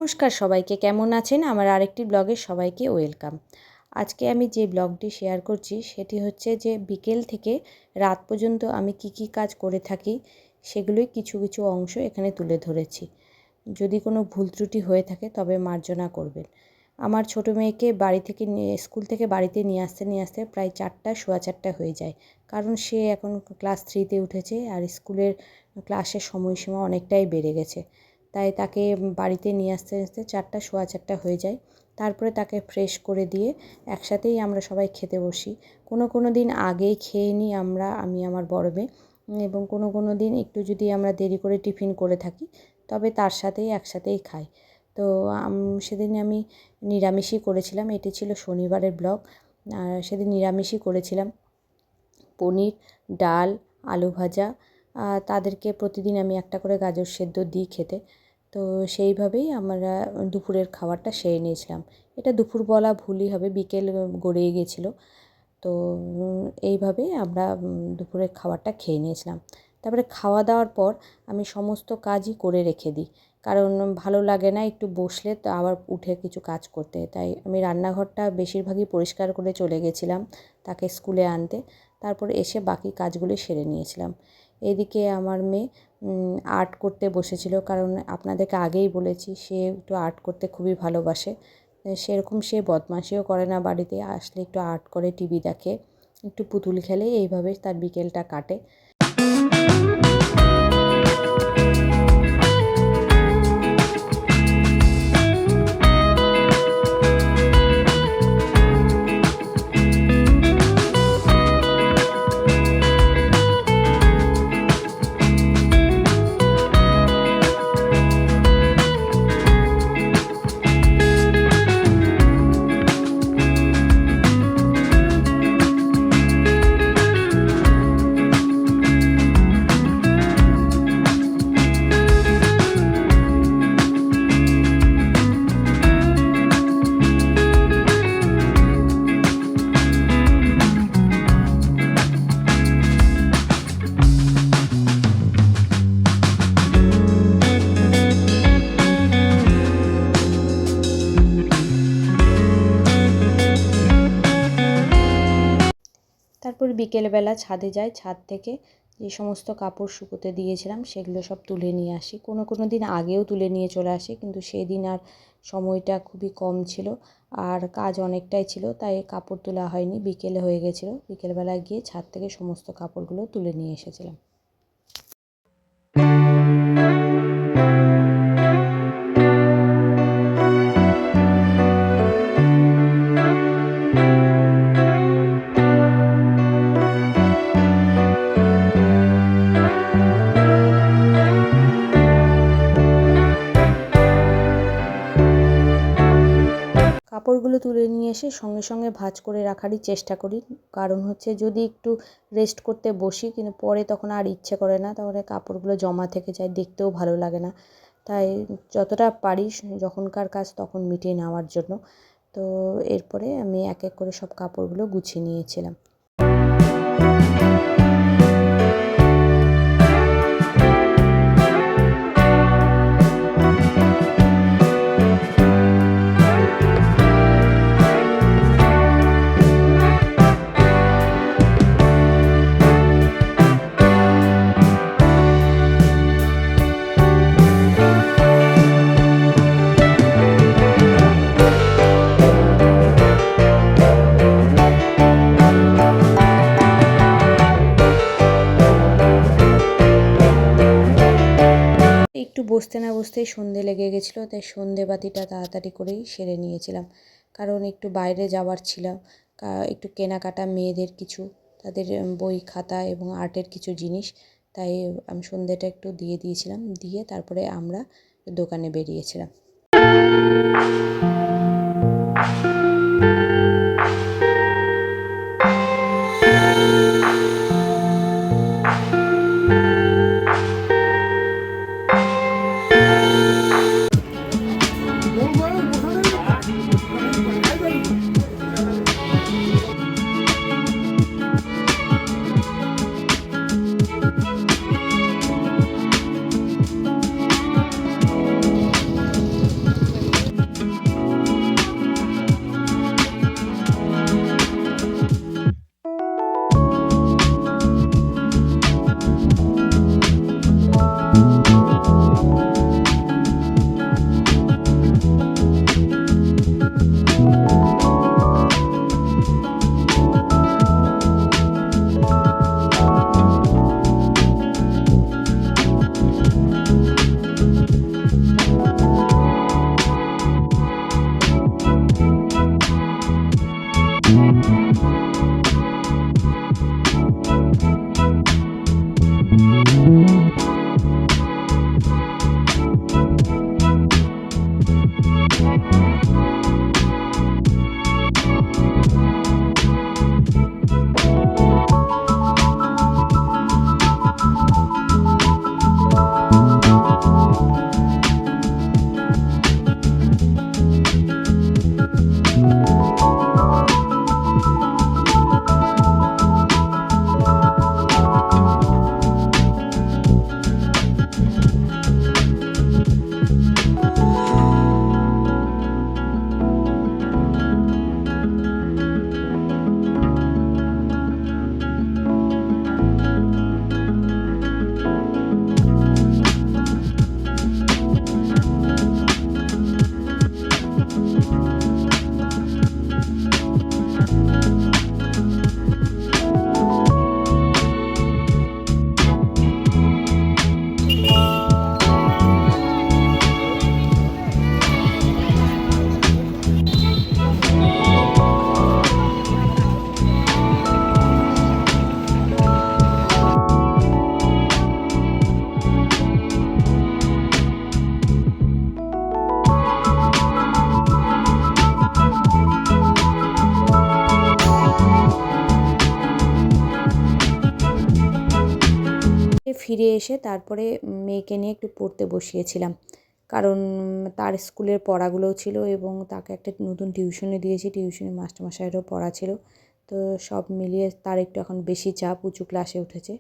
নমস্কার সবাইকে, কেমন আছেন? আমার আরেকটি ব্লগে সবাইকে ওয়েলকাম। আজকে আমি যে ব্লগটি শেয়ার করছি সেটি হচ্ছে যে বিকেল থেকে রাত পর্যন্ত আমি কি কাজ করে থাকি সেগুলোই কিছু কিছু অংশ এখানে তুলে ধরেছি। যদি কোনো ভুল ত্রুটি হয়ে থাকে তবে মার্জনা করবেন। আমার ছোটো মেয়েকে স্কুল থেকে বাড়িতে নিয়ে আসতে প্রায় 4টা সোয়া 4টা হয়ে যায়, কারণ সে এখন ক্লাস 3তে উঠেছে আর স্কুলের ক্লাসের সময়সীমা অনেকটাই বেড়ে গেছে। তাই তাকে বাড়িতে নিয়ে আসতে 4টা সোয়া 4টা হয়ে যায়। তারপরে তাকে ফ্রেশ করে দিয়ে একসাথেই আমরা সবাই খেতে বসি। কোনো দিন আগেই খেয়ে নিই আমি আমার বড় মেয়ে, এবং কোনো দিন একটু যদি আমরা দেরি করে টিফিন করে থাকি তবে তার সাথেই একসাথেই খাই। তো সেদিন আমি নিরামিষই করেছিলাম, এটি ছিল শনিবারের ব্লগ। আর সেদিন নিরামিষই করেছিলাম, পনির, ডাল, আলু ভাজা। তাদেরকে প্রতিদিন আমি একটা করে গাজর সেদ্ধ দিই খেতে। তো সেইভাবেই আমরা দুপুরের খাবারটা সেরে নিয়েছিলাম। এটা দুপুর বলা ভুলই হবে, বিকেল গড়িয়ে গেছিলো। তো এইভাবেই আমরা দুপুরের খাবারটা খেয়ে নিয়েছিলাম। তারপরে খাওয়া দাওয়ার পর আমি সমস্ত কাজই করে রেখে দিই, কারণ ভালো লাগে না একটু বসলে তো আবার উঠে কিছু কাজ করতে। তাই আমি রান্নাঘরটা বেশিরভাগই পরিষ্কার করে চলে গেছিলাম তাকে স্কুলে আনতে। তারপর এসে বাকি কাজগুলি সেরে নিয়েছিলাম। এদিকে আমার মেয়ে আর্ট করতে বসেছিল, কারণ আপনাদেরকে আগেই বলেছি সে একটু আর্ট করতে খুবই ভালোবাসে। সেরকম সে বদমাশিও করে না, বাড়িতে আসলে একটু আর্ট করে, টিভি দেখে, একটু পুতুল খেলে, এইভাবে তার বিকেলটা কাটে। তারপর বিকেলবেলা ছাদে যাই, ছাদ থেকে যে সমস্ত কাপড় শুকোতে দিয়েছিলাম সেগুলো সব তুলে নিয়ে আসি। কোনো দিন আগেও তুলে নিয়ে চলে আসি, কিন্তু সেদিন আর সময়টা খুবই কম ছিল আর কাজ অনেকটাই ছিল, তাই কাপড় তোলা হয়নি, বিকেলে হয়ে গেছিলো। বিকেলবেলা গিয়ে ছাদ থেকে সমস্ত কাপড়গুলো তুলে নিয়ে এসেছিলাম। কাপড়গুলো তুলে নিয়ে এসে সঙ্গে ভাঁজ করে রাখারই চেষ্টা করি, কারণ হচ্ছে যদি একটু রেস্ট করতে বসি কিন্তু পরে তখন আর ইচ্ছে করে না, তাহলে কাপড়গুলো জমা থেকে যায়, দেখতেও ভালো লাগে না। তাই যতটা পারি যখনকার কাজ তখন মিটিয়ে নেওয়ার জন্য। তো এরপরে আমি এক এক করে সব কাপড়গুলো গুছিয়ে নিয়েছিলাম। একটু বসতে না বসতেই সন্ধে লেগে গেছিলো, তাই সন্ধেবাতিটা তাড়াতাড়ি করেই সেরে নিয়েছিলাম, কারণ একটু বাইরে যাওয়ার ছিল, একটু কেনাকাটা, মেয়েদের কিছু তাদের বই খাতা এবং আর্টের কিছু জিনিস। তাই আমি সন্ধেটা একটু দিয়ে দিয়েছিলাম, দিয়ে তারপরে আমরা দোকানে বেরিয়েছিলাম। ফিরে এসে তারপরে মেয়েকে নিয়ে একটু পড়তে বসিয়েছিলাম, কারণ তার স্কুলের পড়াগুলোও ছিল এবং তাকে একটা নতুন টিউশনে দিয়েছি, টিউশনি মাস্টারমশাইয়েরও পড়া ছিল। তো সব মিলিয়ে তার একটু এখন বেশি চাপ, উঁচু ক্লাসে উঠেছে,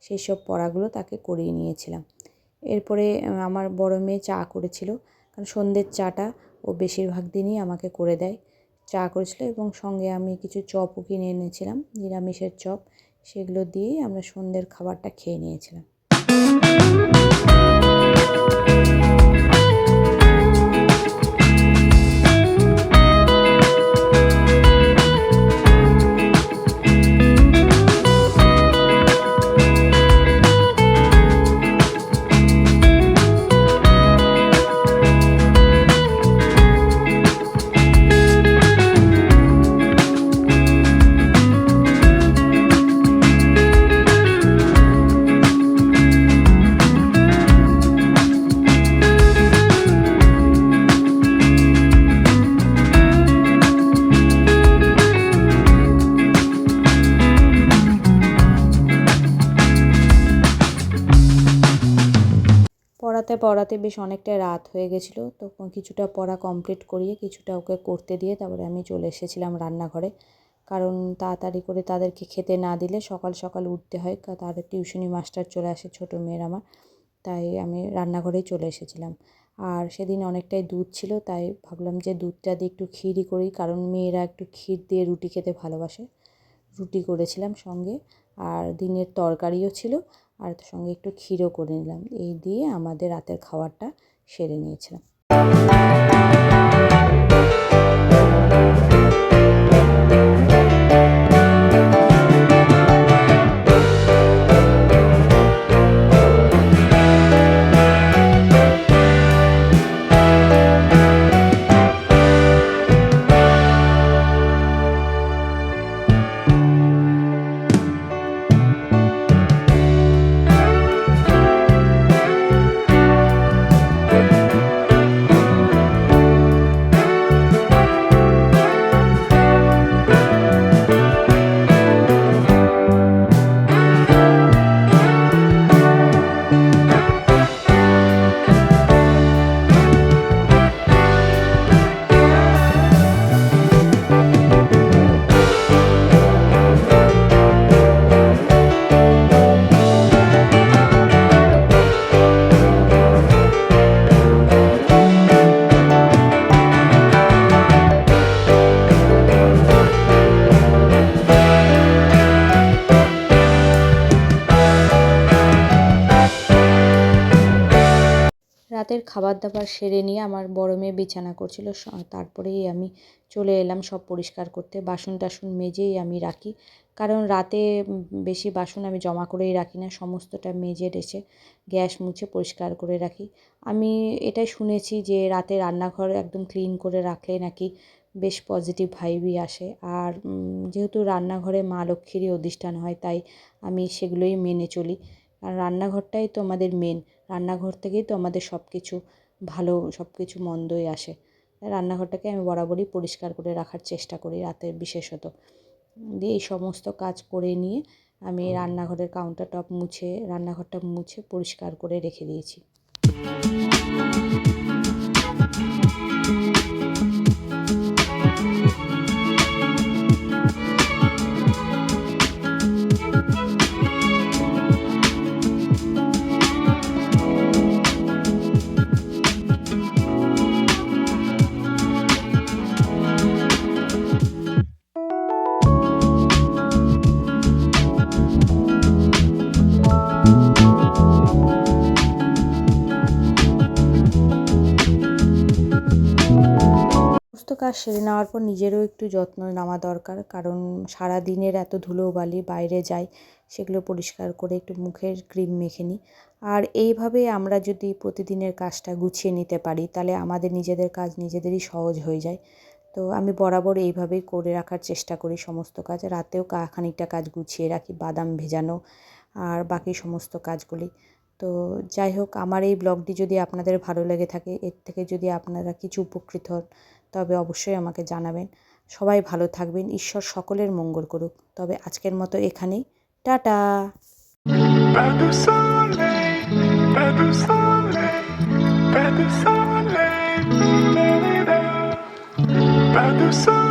সেই সব পড়াগুলো তাকে করিয়ে নিয়েছিলাম। এরপরে আমার বড় মেয়ে চা করেছিল, কারণ সন্ধ্যের চাটা ও বেশিরভাগ দিনই আমাকে করে দেয়। চা করেছিল এবং সঙ্গে আমি কিছু চপও কিনে এনেছিলাম, নিরামিষের চপ। সেগুলো দিয়েই আমরা সন্ধ্যের খাবারটা খেয়ে নিয়েছিলাম। পড়াতে বেশ অনেকটা রাত হয়ে গেছিলো, তো কিছুটা পড়া কমপ্লিট করিয়ে কিছুটা ওকে করতে দিয়ে তারপরে আমি চলে এসেছিলাম রান্নাঘরে, কারণ তাড়াতাড়ি করে তাদেরকে খেতে না দিলে সকাল সকাল উঠতে হয়, তাদের টিউশনি মাস্টার চলে আসে, ছোটো মেয়ের আমার। তাই আমি রান্নাঘরেই চলে এসেছিলাম। আর সেদিন অনেকটাই দুধ ছিল, তাই ভাবলাম যে দুধটা দিয়ে একটু ক্ষীরই করি, কারণ মেয়েরা একটু ক্ষীর দিয়ে রুটি খেতে ভালোবাসে। রুটি করেছিলাম সঙ্গে, আর দিনের তরকারিও ছিল, আর সঙ্গে একটু ক্ষীরও করে নিলাম। এই দিয়ে আমাদের রাতের খাবারটা সেরে নিয়েছিলাম। রাতের খাবার দাবার সেরে নিয়ে আমার বড় মেয়ে বিছানা করছিল, তারপরেই আমি চলে এলাম সব পরিষ্কার করতে। বাসন টাসন মেজেই আমি রাখি, কারণ রাতে বেশি বাসন আমি জমা করেই রাখি না, সমস্তটা মেজে টেছে গ্যাস মুছে পরিষ্কার করে রাখি। আমি এটাই শুনেছি যে রাতে রান্নাঘর একদম ক্লিন করে রাখলে নাকি বেশ পজিটিভ ভাইবই আসে। আর যেহেতু রান্নাঘরে মা লক্ষ্মীরই অধিষ্ঠান হয়, তাই আমি সেগুলোই মেনে চলি। আর রান্নাঘরটাই তো আমাদের মেন, রান্নাঘর থেকেই তো আমাদের সব কিছু ভালো, সব কিছু মন্দই আসে। রান্নাঘরটাকে আমি বরাবরই পরিষ্কার করে রাখার চেষ্টা করি রাতে বিশেষত। দিয়ে এই সমস্ত কাজ করে নিয়ে আমি রান্নাঘরের কাউন্টার টপ মুছে, রান্নাঘরটা মুছে পরিষ্কার করে রেখে দিয়েছি। সমস্ত কাজ সেরে নেওয়ার পর নিজেরও একটু যত্ন নেওয়া দরকার, কারণ সারা দিনের এত ধুলোবালি বাইরে যায়, সেগুলো পরিষ্কার করে একটু মুখের ক্রিম মেখে নিই। আর এইভাবে আমরা যদি প্রতিদিনের কাজটা গুছিয়ে নিতে পারি, তাহলে আমাদের নিজেদের কাজ নিজেদেরই সহজ হয়ে যায়। তো আমি বরাবর এইভাবেই করে রাখার চেষ্টা করি সমস্ত কাজ। রাতেও খানিকটা কাজ গুছিয়ে রাখি, বাদাম ভেজানো আর বাকি সমস্ত কাজগুলি। তো যাই হোক, আমার এই ব্লগটি যদি আপনাদের ভালো লেগে থাকে, এর থেকে যদি আপনারা কিছু উপকৃত হন, তবে অবশ্যই আমাকে জানাবেন। সবাই ভালো থাকবেন, ঈশ্বর সকলের মঙ্গল করুক। তবে আজকের মতো এখানেই, tata. Pas de soleil, pas de soleil, pas de soleil, pas de soleil.